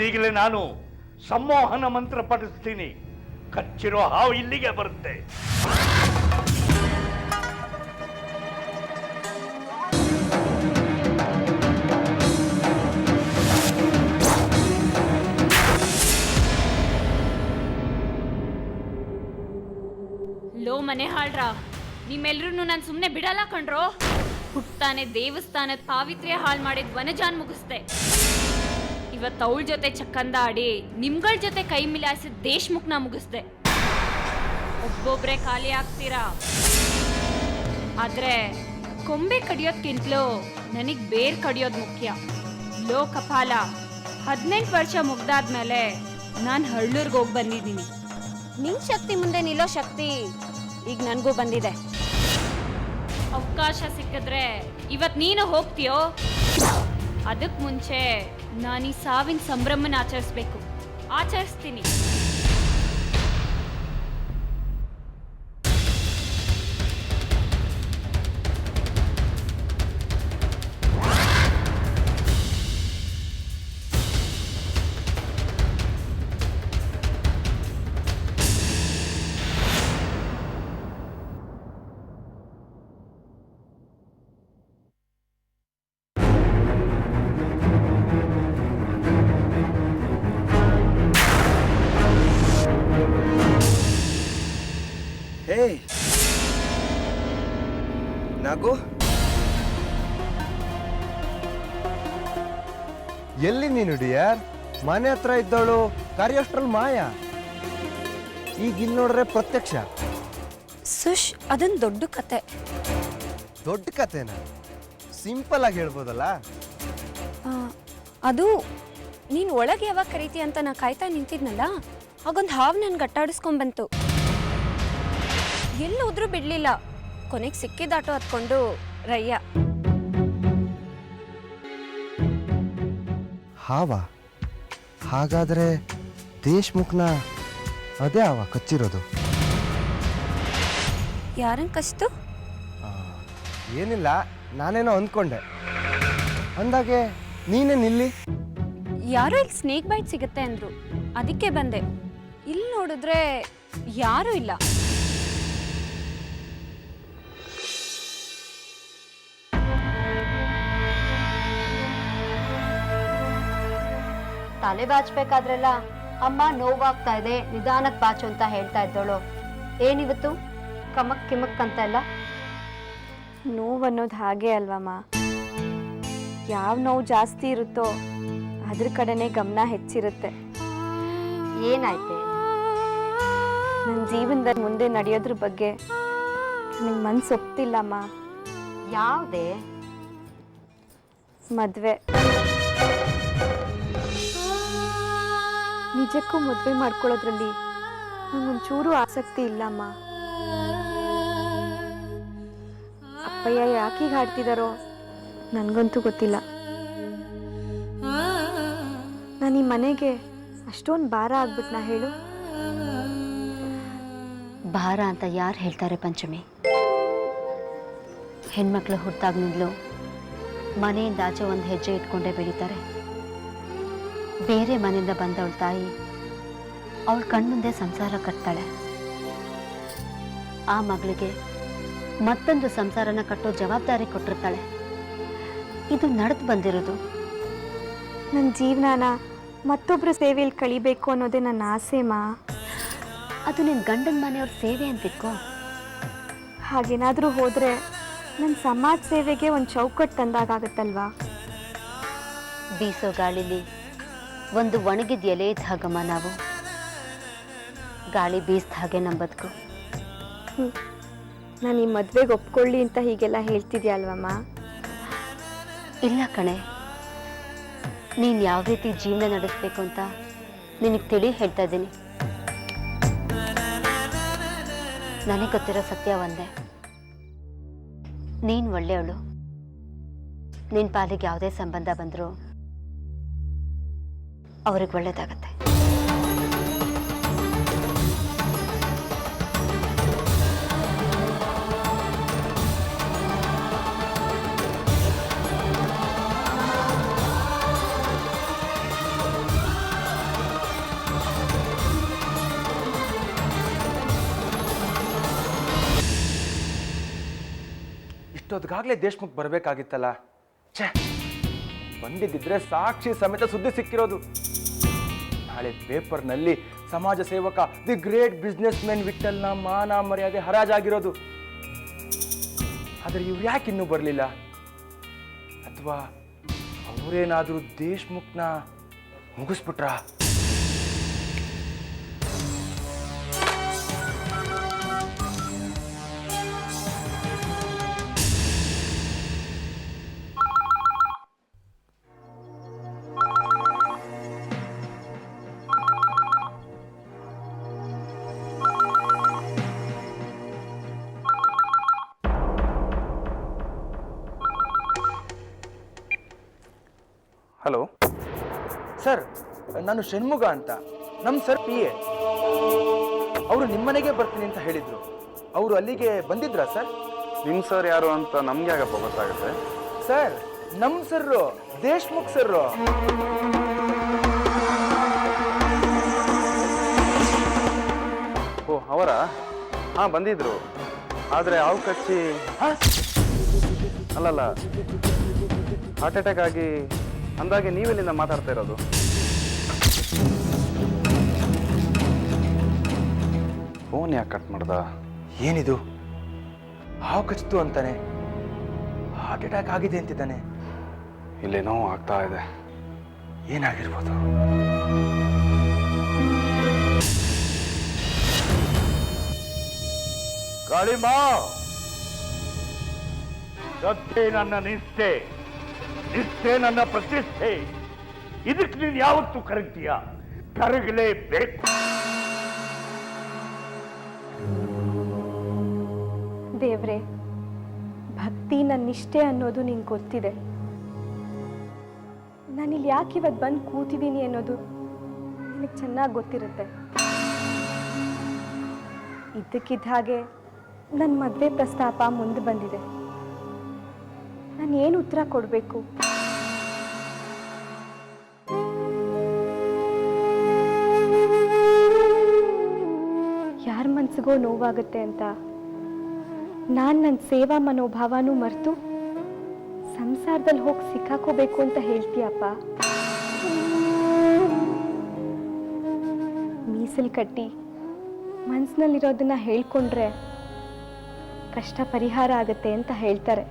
ಈಗಲೇ ನಾನು ಸಂಮೋಹನ ಮಂತ್ರ ಪಠಿಸ್ತೀನಿ. ಕಚ್ಚಿರೋ ಹಾವು ಇಲ್ಲಿಗೆ ಬರುತ್ತೆ. ಲೋ ಮನೆ ಹಾಳ್ರ, ನಿಮ್ಮೆಲ್ರೂ ನಾನು ಸುಮ್ಮನೆ ಬಿಡಲ್ಲ ಕಣ್ರೋ. ಹುಟ್ಟಾನೆ ದೇವಸ್ಥಾನದ ಪಾವಿತ್ರ್ಯ ಹಾಳು ಮಾಡಿದ ವನಜಾನ್ ಮುಗಿಸ್ದೆ. ಇವತ್ತು ಅವಳ ಜೊತೆ ಚಕ್ಕಂದ ಆಡಿ ನಿಮ್ಗಳ ಜೊತೆ ಕೈ ಮಿಲಾಯಿಸಿದ ದೇಶಮುಖ್ನ ಮುಗಿಸ್ದೆ. ಒಬ್ಬೊಬ್ರೆ ಖಾಲಿ ಆಗ್ತೀರಾ, ಆದ್ರೆ ಕೊಂಬೆ ಕಡಿಯೋದ್ಕಿಂತಲೂ ನನಗ್ ಬೇರ್ ಕಡಿಯೋದು ಮುಖ್ಯ. ಲೋ ಕಪಾಲ, 18 ವರ್ಷ ಮುಗ್ದಾದ್ಮೇಲೆ ನಾನು ಹಳ್ಳೂರ್ಗೆ ಹೋಗಿ ಬಂದಿದ್ದೀನಿ. ನಿನ್ ಶಕ್ತಿ ಮುಂದೆ ನಿಲ್ಲೋ ಶಕ್ತಿ ಈಗ ನನಗೂ ಬಂದಿದೆ. ಅವಕಾಶ ಸಿಕ್ಕಿದ್ರೆ ಇವತ್ ನೀನು ಹೋಗ್ತೀಯೋ? ಅದಕ್ ಮುಂಚೆ ನಾನು ಈ ಸಾವಿನ ಸಂಭ್ರಮನ ಆಚರಿಸ್ಬೇಕು. ಆಚರಿಸ್ತೀನಿ. ಹೇ ನಾಗು, ಎಲ್ಲಿ ನೀನು ಡಿಯರ್? ಮನೆ ಹತ್ರ ಇದ್ದವಳು ಕಾರ್ಯಷ್ಟ್ರಲ್ಲಿ ಮಾಯ, ಈಗ ಇಲ್ಲಿ ನೋಡ್ರೆ ಪ್ರತ್ಯಕ್ಷ. ಸುಶ್, ಅದೊಂದು ದೊಡ್ಡ ಕತೆ. ದೊಡ್ಡ ಕತೆನ ಸಿಂಪಲ್ ಆಗಿ ಹೇಳ್ಬೋದಲ್ಲ? ಅದು ನೀನು ಒಳಗೆ ಯಾವಾಗ ಕರೀತಿ ಅಂತ ನಾ ಕಾಯ್ತಾ ನಿಂತಿದ್ನಲ್ಲ, ಆಗೊಂದು ಹಾವು ನನ್ಗೆ ಅಟ್ಟಾಡಿಸ್ಕೊಂಡ್ಬಂತು. ಎಲ್ಲಿ ಹೋದ್ರೂ ಬಿಡ್ಲಿಲ್ಲ. ಕೊನೆಗೆ ಸಿಕ್ಕಿದಾಟೋ ಹತ್ಕೊಂಡು ರಯ್ಯ. ಹಾವ? ಹಾಗಾದ್ರೆ ದೇಶಮುಖ್ನ ಅದೇ ಹಾವ ಕಚ್ಚಿರೋದು? ಯಾರನ್ ಕಚ್ತು? ಏನಿಲ್ಲ, ನಾನೇನೋ ಅಂದ್ಕೊಂಡೆ. ಅಂದಾಗೆ ನೀನೇ ನಿಲ್ಲಿ. ಯಾರೋ ಇಲ್ಲಿ ಸ್ನೇಕ್ ಬೈಟ್ ಸಿಗುತ್ತೆ ಅಂದ್ರು, ಅದಕ್ಕೆ ಬಂದೆ. ಇಲ್ಲಿ ನೋಡಿದ್ರೆ ಯಾರೂ ಇಲ್ಲ. ತಲೆ ಬಾಚ್ಬೇಕಾದ್ರೆಲ್ಲ ಅಮ್ಮ ನೋವಾಗ್ತಾ ಇದೆ, ನಿಧಾನಕ್ಕೆ ಬಾಚು ಅಂತ ಹೇಳ್ತಾ ಇದ್ದೋಳು. ಏನಿವತ್ತು ಕಮಕ್ ಕಿಮಕ್ ಅಂತ ಎಲ್ಲ? ನೋವು ಅನ್ನೋದು ಹಾಗೆ ಅಲ್ವಮ್ಮ, ಯಾವ ನೋವು ಜಾಸ್ತಿ ಇರುತ್ತೋ ಅದ್ರ ಕಡೆನೇ ಗಮನ ಹೆಚ್ಚಿರುತ್ತೆ. ಏನಾಯ್ತೆ? ನನ್ನ ಜೀವನದಲ್ಲಿ ಮುಂದೆ ನಡೆಯೋದ್ರ ಬಗ್ಗೆ ನನಗೆ ಮನ್ಸು ಒಪ್ತಿಲ್ಲಮ್ಮ. ಯಾವುದೇ? ಮದುವೆ. ನಿಜಕ್ಕೂ ಮದುವೆ ಮಾಡ್ಕೊಳ್ಳೋದ್ರಲ್ಲಿ ನಂಗೊಂಚೂರು ಆಸಕ್ತಿ ಇಲ್ಲಮ್ಮ. ಅಪ್ಪಯ್ಯ ಯಾಕೀಗ ಹಾಡ್ತಿದಾರೋ ನನಗಂತೂ ಗೊತ್ತಿಲ್ಲ. ನಾನು ಈ ಮನೆಗೆ ಅಷ್ಟೊಂದು ಭಾರ ಆಗ್ಬಿಟ್ನಾ ಹೇಳು? ಭಾರ ಅಂತ ಯಾರು ಹೇಳ್ತಾರೆ ಪಂಚಮಿ? ಹೆಣ್ಮಕ್ಳು ಹುಟ್ಟಾಗ್ನಿಂದಲೂ ಮನೆಯಿಂದ ಆಚೆ ಒಂದು ಹೆಜ್ಜೆ ಇಟ್ಕೊಂಡೇ ಬೆಳೀತಾರೆ. ಬೇರೆ ಮನೆಯಿಂದ ಬಂದವಳ ತಾಯಿ ಅವಳ ಕಣ್ಮುಂದೆ ಸಂಸಾರ ಕಟ್ತಾಳೆ. ಆ ಮಗಳಿಗೆ ಮತ್ತೊಂದು ಸಂಸಾರನ ಕಟ್ಟೋ ಜವಾಬ್ದಾರಿ ಕೊಟ್ಟಿರ್ತಾಳೆ. ಇದು ನಡೆದು ಬಂದಿರೋದು. ನನ್ನ ಜೀವನಾನ ಮತ್ತೊಬ್ಬರ ಸೇವೆಯಲ್ಲಿ ಕಳಿಬೇಕು ಅನ್ನೋದೇ ನನ್ನ ಆಸೆಮಾ. ಅದು ನಿನ್ನ ಗಂಡನ ಮನೆಯವ್ರ ಸೇವೆ ಅಂತಿಟ್ಕೋ. ಹಾಗೇನಾದರೂ ಹೋದರೆ ನನ್ನ ಸಮಾಜ ಸೇವೆಗೆ ಒಂದು ಚೌಕಟ್ಟು ತಂದಾಗತ್ತಲ್ವಾ? ಬೀಸೋ ಗಾಳಿಲಿ ಒಂದು ಒಣಗಿದ ಎಲೆ ಇದ್ದ ಹಾಗಮ್ಮ ನಾವು. ಗಾಳಿ ಬೀಸ್ದ ಹಾಗೆ ನಮ್ಮ ಬದುಕು. ನಾನು ಈ ಮದುವೆಗೆ ಒಪ್ಕೊಳ್ಳಿ ಅಂತ ಹೀಗೆಲ್ಲ ಹೇಳ್ತಿದ್ಯಾ ಅಲ್ವಮ್ಮ? ಇಲ್ಲ ಕಣೆ, ನೀನು ಯಾವ ರೀತಿ ಜೀವನ ನಡೆಸಬೇಕು ಅಂತ ನಿನಗೆ ತಿಳಿ ಹೇಳ್ತಾ ಇದ್ದೀನಿ. ನನಗೆ ಗೊತ್ತಿರೋ ಸತ್ಯ ಒಂದೇ, ನೀನು ಒಳ್ಳೆಯವಳು. ನಿನ್ನ ಪಾಲಿಗೆ ಯಾವುದೇ ಸಂಬಂಧ ಬಂದರೂ ಅವ್ರಿಗೆ ಒಳ್ಳೇದಾಗತ್ತೆ. ಇಷ್ಟೊತ್ತಿಗಾಗಲೇ ದೇಶ್ಮುಖ್ ಬರಬೇಕಾಗಿತ್ತಲ್ಲ. ಛೇ, ಬಂದಿದ್ದಿದ್ರೆ ಸಾಕ್ಷಿ ಸಮೇತ ಸುದ್ದಿ ಸಿಕ್ಕಿರೋದು. ನಾಳೆ ಪೇಪರ್ನಲ್ಲಿ ಸಮಾಜ ಸೇವಕ ದಿ ಗ್ರೇಟ್ ಬಿಸ್ನೆಸ್ ಮ್ಯಾನ್ ವಿಠಲ್ನ ಮಾನ ಮರ್ಯಾದೆ ಹರಾಜಾಗಿರೋದು. ಆದರೆ ಇವ್ರು ಯಾಕೆ ಇನ್ನೂ ಬರಲಿಲ್ಲ? ಅಥವಾ ಅವರೇನಾದರೂ ದೇಶ್ಮುಖ್ನ ಮುಗಿಸ್ಬಿಟ್ರಾ? ಹಲೋ ಸರ್, ನಾನು ಷಣ್ಮುಗ ಅಂತ, ನಮ್ಮ ಸರ್ PA. ಅವರು ನಿಮ್ಮನೆಗೆ ಬರ್ತೀನಿ ಅಂತ ಹೇಳಿದ್ರು. ಅವರು ಅಲ್ಲಿಗೆ ಬಂದಿದ್ರಾ ಸರ್? ನಿಮ್ಮ ಸರ್ ಯಾರು ಅಂತ ನಮ್ಗೆ ಯಾಕಪ್ಪ ಗೊತ್ತಾಗುತ್ತೆ? ಸರ್, ನಮ್ಮ ಸರ್ರು ದೇಶ್ಮುಖ್ ಸರ್ರು. ಓ, ಅವರಾ? ಹಾಂ, ಬಂದಿದ್ರು. ಆದರೆ ಹಾವು ಕಚ್ಚಿ ಅಲ್ಲಲ್ಲ, ಹಾರ್ಟ್ ಅಟ್ಯಾಕ್ ಆಗಿ ಅಂದಾಗೆ ನೀವೆಲ್ಲಿಂದ ಮಾತಾಡ್ತಾ ಇರೋದು? ಫೋನ್ ಯಾಕೆ ಕಟ್ ಮಾಡ್ದ? ಏನಿದು, ಹಾವು ಕಚ್ಚಿತು ಅಂತಾನೆ, ಹಾರ್ಟ್ ಅಟ್ಯಾಕ್ ಆಗಿದೆ ಅಂತಿದ್ದಾನೆ. ಇಲ್ಲೇನೋ ಆಗ್ತಾ ಇದೆ. ಏನಾಗಿರ್ಬೋದು? ಕಾಳಿಮಾ, ಶ್ರದ್ಧೆ ನನ್ನ ನಿಷ್ಠೆ, ನಿಷ್ಠೆ ನನ್ನ ಪ್ರತಿಷ್ಠೆ. ಇದಕ್ಕೆ ನೀನು ಯಾವತ್ತೂ ಕರಗ್ತೀಯ, ಕರಗಲೇಬೇಕು. ದೇವ್ರೆ, ಭಕ್ತಿ ನನ್ನ ನಿಷ್ಠೆ ಅನ್ನೋದು ನಿಂಗೆ ಗೊತ್ತಿದೆ. ನಾನಿಲ್ಲಿ ಯಾಕೆ ಇವತ್ತು ಬಂದು ಕೂತಿದ್ದೀನಿ ಅನ್ನೋದು ನಿನಗೆ ಚೆನ್ನಾಗಿ ಗೊತ್ತಿರುತ್ತೆ. ಇದ್ದಕ್ಕಿದ್ದ ಹಾಗೆ ನನ್ನ ಮದುವೆ ಪ್ರಸ್ತಾಪ ಮುಂದೆ ಬಂದಿದೆ. ನಾನು ಏನು ಉತ್ತರ ಕೊಡಬೇಕು? ಯಾರ ಮನ್ಸಿಗೋ ನೋವಾಗುತ್ತೆ ಅಂತ ನಾನು ನನ್ನ ಸೇವಾ ಮನೋಭಾವನೂ ಮರೆತು ಸಂಸಾರದಲ್ಲಿ ಹೋಗಿ ಸಿಕ್ಕಾಕೋಬೇಕು ಅಂತ ಹೇಳ್ತೀಯಪ್ಪ. ಮೀಸಲು ಕಟ್ಟಿ ಮನಸ್ಸಿನಲ್ಲಿರೋದನ್ನ ಹೇಳ್ಕೊಂಡ್ರೆ ಕಷ್ಟ ಪರಿಹಾರ ಆಗುತ್ತೆ ಅಂತ ಹೇಳ್ತಾರೆ.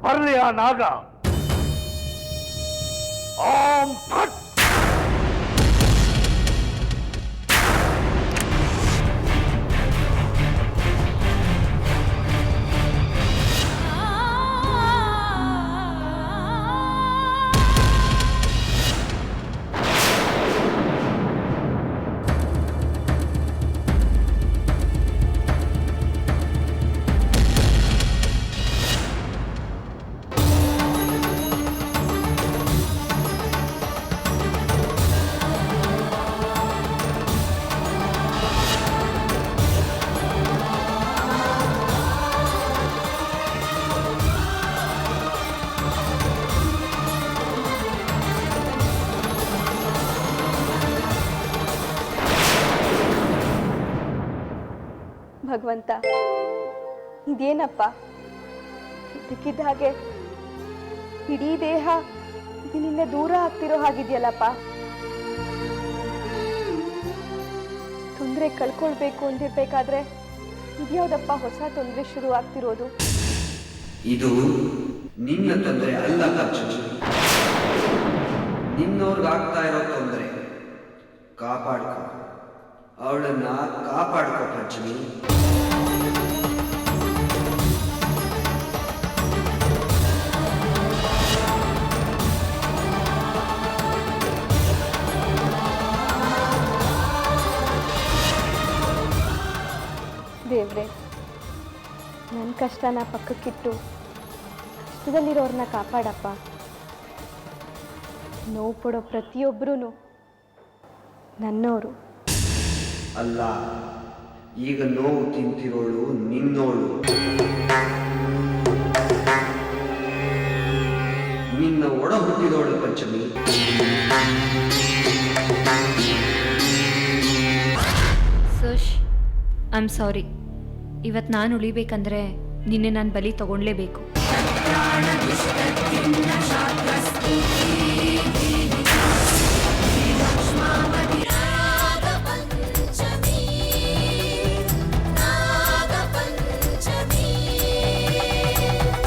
ಬರ್ಲಿ ಆ ನಾಗ. ಓಂ ಫಟ್. ಭಗವಂತ, ಇದೇನಪ್ಪ? ಇದ್ದಕ್ಕಿದ್ದ ಹಾಗೆ ಇಡೀ ದೇಹ ನಿನ್ನಿಂದ ದೂರ ಆಗ್ತಿರೋ ಹಾಗಿದೆಯಲ್ಲಪ್ಪ. ತೊಂದರೆ ಕಳ್ಕೊಳ್ಬೇಕು ಅಂದಿರ್ಬೇಕಾದ್ರೆ ಇದ್ಯಾವುದಪ್ಪ ಹೊಸ ತೊಂದರೆ ಶುರು ಆಗ್ತಿರೋದು? ಇದು ನಿನ್ನ ತೊಂದರೆ ಅಲ್ಲ ಪಂಚಮಿ, ನಿನ್ನೋರ್ಗಾಗ್ತಾ ಇರೋ ತೊಂದರೆ. ಕಾಪಾಡ್ಕೊ, ಅವಳನ್ನ ಕಾಪಾಡ್ಕೊ ಪಂಚಮಿ. ದೇವ್ರೆ, ನನ್ನ ಕಷ್ಟನ ಪಕ್ಕಕ್ಕಿಟ್ಟು ಕಷ್ಟದಲ್ಲಿರೋರನ್ನ ಕಾಪಾಡಪ್ಪ. ನೋವು ಪಡೋ ಪ್ರತಿಯೊಬ್ಬರೂ ನನ್ನವರು. ಅಲ್ಲ, ಈಗ ನೋವು ತಿಂತಿರೋಳು ನಿನ್ನೋಳು. ನಿನ್ನ ಒಡ ಹುಟ್ಟಿದೋಳು Panchami. Sush, I am sorry. ಇವತ್ತು ನಾನು ಉಳಿಬೇಕಂದ್ರೆ ನಿನ್ನೆ ನಾನು ಬಲಿ ತಗೊಳ್ಲೇಬೇಕು.